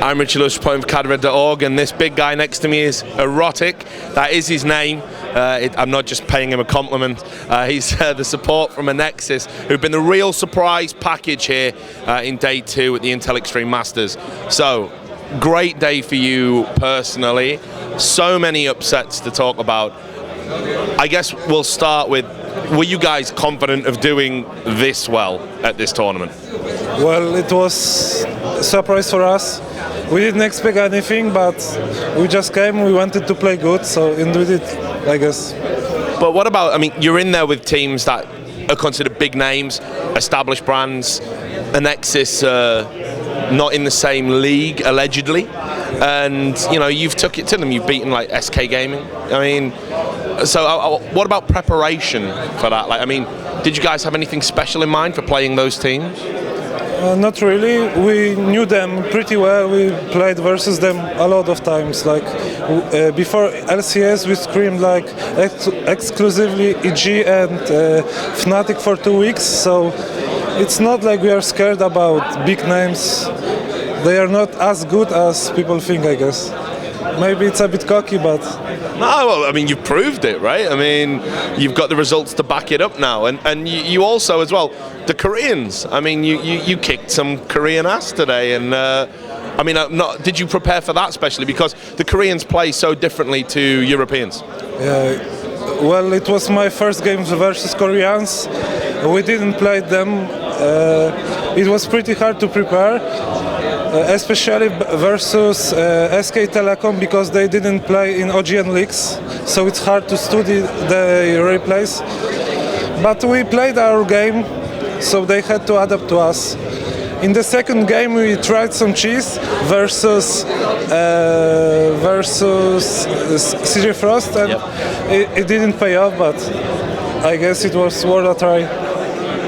I'm Richard Lush, point of cadred.org, and this big guy next to me is Erotic. That is his name. I'm not just paying him a compliment. He's the support from Anexis, who've been the real surprise package here in day 2 at the Intel Extreme Masters. So, great day for you personally. So many upsets to talk about. I guess we'll start with, were you guys confident of doing this well at this tournament? Well, it was a surprise for us. We didn't expect anything, but we just came, we wanted to play good, and we did, I guess. But what about, I mean, you're in there with teams that are considered big names, established brands, Anexis not in the same league, allegedly, and, you know, you've took it to them, you've beaten, like, SK Gaming. I mean, so what about preparation for that? Like, I mean, did you guys have anything special in mind for playing those teams? Not really. We knew them pretty well. We played versus them a lot of times. Like before LCS, we screamed like exclusively EG and Fnatic for 2 weeks. So it's not like we are scared about big names. They are not as good as people think, I guess. Maybe it's a bit cocky, but... No, well, I mean, you've proved it, right? I mean, you've got the results to back it up now. And you also, as well, the Koreans. I mean, you kicked some Korean ass today. And, I mean, did you prepare for that especially? Because the Koreans play so differently to Europeans. Yeah, well, it was my first game versus Koreans. We didn't play them. It was pretty hard to prepare. Especially versus SK Telecom, because they didn't play in OGN leagues, so it's hard to study the replays. But we played our game, so they had to adapt to us. In the second game, we tried some cheese versus CJ Frost, and it didn't pay off, but I guess it was worth a try.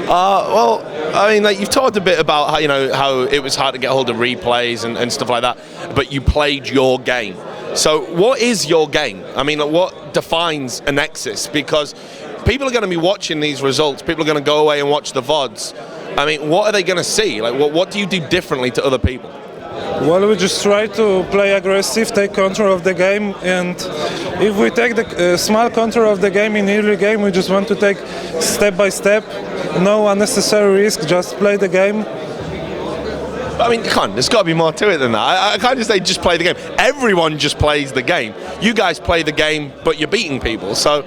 Well, I mean, like, you've talked a bit about how, you know, how it was hard to get hold of replays and stuff like that, but you played your game. So what is your game? I mean, like, what defines Anexis? Because people are going to be watching these results, people are going to go away and watch the VODs. I mean, what are they going to see? Like, what do you do differently to other people? Well, we just try to play aggressive, take control of the game, and if we take the small control of the game in early game, we just want to take step by step, no unnecessary risk, just play the game. I mean, there's got to be more to it than that. I can't just say just play the game. Everyone just plays the game. You guys play the game, but you're beating people, so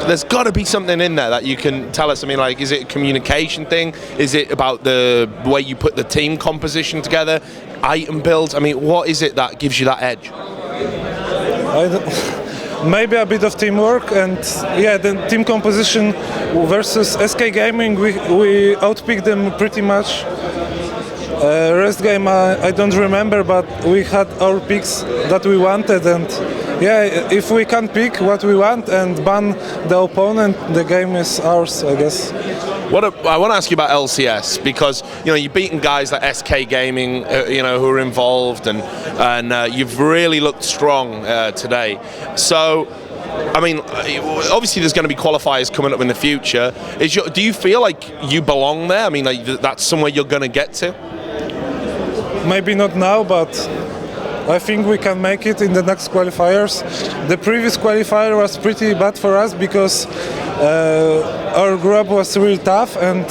there's got to be something in there that you can tell us. I mean, like, is it a communication thing? Is it about the way you put the team composition together? Item builds? I mean, what is it that gives you that edge? Maybe a bit of teamwork, and yeah, the team composition versus SK Gaming, we outpicked them pretty much. Rest game, I don't remember, but we had our picks that we wanted, and yeah, if we can pick what we want and ban the opponent, the game is ours, I guess. I want to ask you about LCS, because, you know, you've beaten guys like SK Gaming, you know, who are involved, and you've really looked strong today. So, I mean, obviously there's going to be qualifiers coming up in the future. Do you feel like you belong there? I mean, like, that's somewhere you're going to get to? Maybe not now, but I think we can make it in the next qualifiers. The previous qualifier was pretty bad for us because our group was really tough, and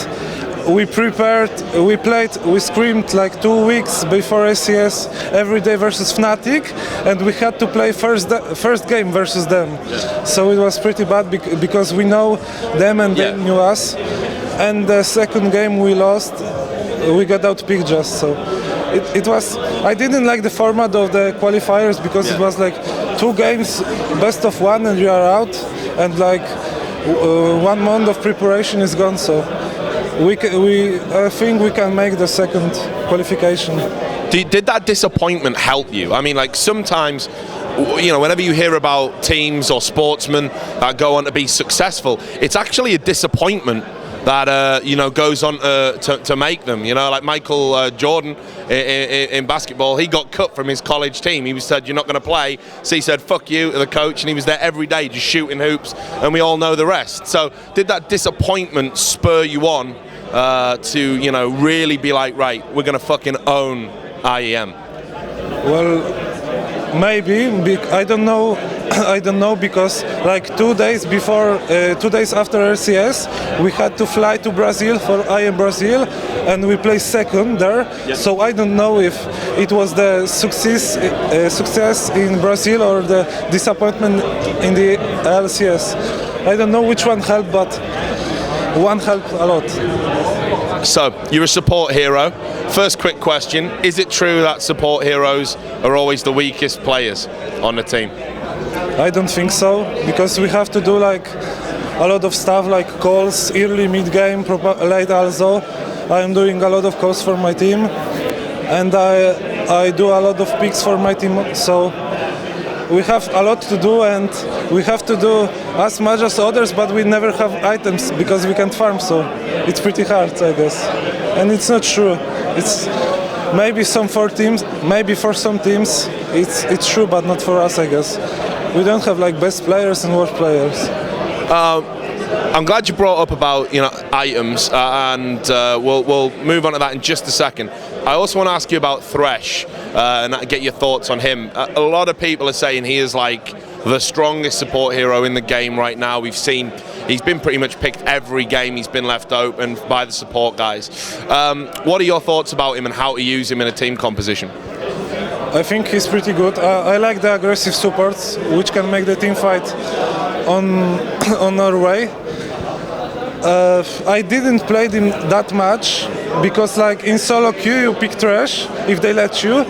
we screamed like 2 weeks before ACS every day versus Fnatic, and we had to play first game versus them. So it was pretty bad because we know them and they knew us. And the second game we lost, we got outpicked just so. It was. I didn't like the format of the qualifiers because it was like 2 games, best of 1, and you are out, and like 1 month of preparation is gone. So I think we can make the second qualification. Did that disappointment help you? I mean, like, sometimes, you know, whenever you hear about teams or sportsmen that go on to be successful, it's actually a disappointment that you know, goes on to make them. You know, like Michael Jordan in basketball, he got cut from his college team. He was said, "You're not going to play," so he said, "Fuck you," to the coach, and he was there every day just shooting hoops, and we all know the rest. So did that disappointment spur you on to, you know, really be like, right, we're going to fucking own IEM? Well, maybe. I don't know. I don't know because like 2 days before, 2 days after RCS, we had to fly to Brazil for IEM Brazil, and we placed second there. Yep. So I don't know if it was the success in Brazil or the disappointment in the LCS. I don't know which one helped, but one helped a lot. So, you're a support hero. First quick question, is it true that support heroes are always the weakest players on the team? I don't think so, because we have to do like a lot of stuff like calls, early, mid-game, late also. I am doing a lot of calls for my team, and I do a lot of picks for my team, so we have a lot to do, and we have to do as much as others, but we never have items because we can't farm, so it's pretty hard, I guess. And it's not true. It's maybe maybe for some teams it's true, but not for us, I guess. We don't have like best players and worst players. I'm glad you brought up about items, and we'll move on to that in just a second. I also want to ask you about Thresh and get your thoughts on him. A lot of people are saying he is like the strongest support hero in the game right now. We've seen he's been pretty much picked every game he's been left open by the support guys. What are your thoughts about him and how to use him in a team composition? I think he's pretty good. I like the aggressive supports, which can make the team fight on our way. I didn't play him that much because like in solo queue you pick Thresh if they let you,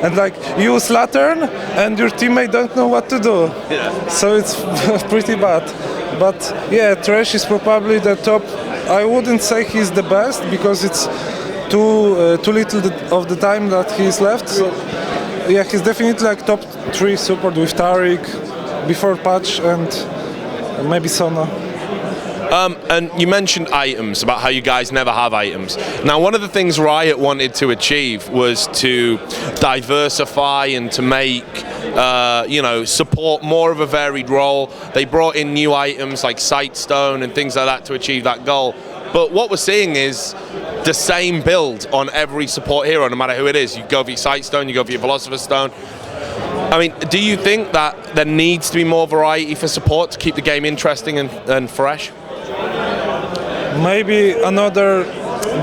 and like you use Lantern and your teammate don't know what to do. Yeah. So it's pretty bad. But yeah, Thresh is probably the top. I wouldn't say he's the best because it's too little of the time that he's left. So yeah, he's definitely like top 3 support with Tariq, before patch, and maybe Sona. And you mentioned items, about how you guys never have items. Now, one of the things Riot wanted to achieve was to diversify and to make, support more of a varied role. They brought in new items like Sightstone and things like that to achieve that goal. But what we're seeing is the same build on every support hero, no matter who it is. You go for your Sightstone, you go for your Philosopher's Stone. I mean, do you think that there needs to be more variety for support to keep the game interesting and fresh? Maybe another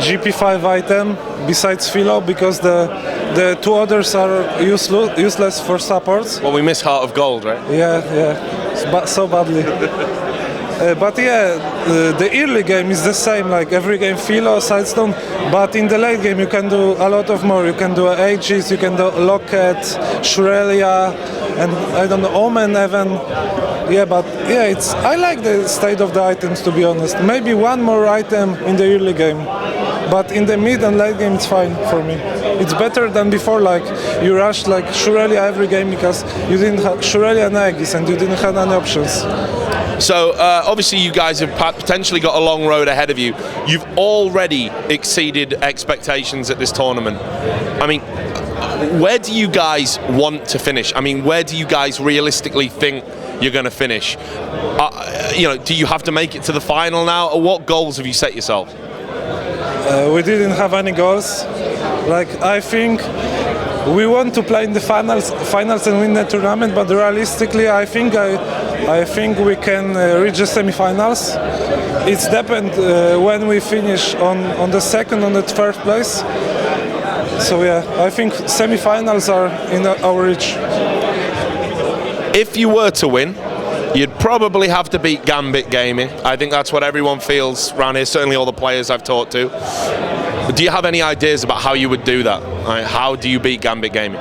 GP5 item besides Philo, because the 2 others are useless for supports. Well, we miss Heart of Gold, right? Yeah, so badly. But yeah, the early game is the same, like every game Philo, Sightstone, but in the late game you can do a lot of more. You can do Aegis, you can do Locket, Shurelia, and I don't know, Omen even. Yeah, but yeah, I like the state of the items, to be honest. Maybe one more item in the early game, but in the mid and late game it's fine for me. It's better than before, like you rushed like Shurelia every game because you didn't have Shurelia and Aegis and you didn't have any options. So obviously you guys have potentially got a long road ahead of you. You've already exceeded expectations at this tournament. I mean, where do you guys want to finish? I mean, where do you guys realistically think you're going to finish? Do you have to make it to the final now? Or what goals have you set yourself? We didn't have any goals. Like, I think we want to play in the finals and win the tournament, but realistically I think we can reach the semifinals. It's depend when we finish on the second, on the third place. So yeah, I think semifinals are in our reach. If you were to win, you'd probably have to beat Gambit Gaming. I think that's what everyone feels around here, certainly all the players I've talked to. But do you have any ideas about how you would do that? How do you beat Gambit Gaming?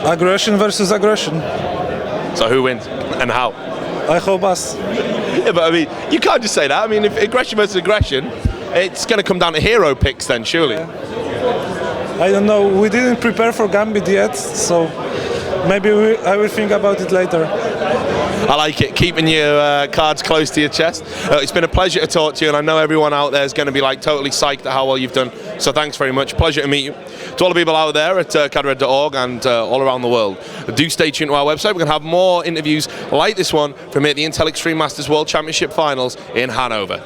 Aggression versus aggression. So who wins and how? I hope us. Yeah, but I mean, you can't just say that. I mean, if aggression versus aggression, it's going to come down to hero picks then, surely. Yeah. I don't know. We didn't prepare for Gambit yet, so maybe I will think about it later. I like it, keeping your cards close to your chest. It's been a pleasure to talk to you, and I know everyone out there is going to be like totally psyched at how well you've done. So thanks very much. Pleasure to meet you. To all the people out there at cadred.org and all around the world, do stay tuned to our website. We're going to have more interviews like this one from here at the Intel Extreme Masters World Championship Finals in Hanover.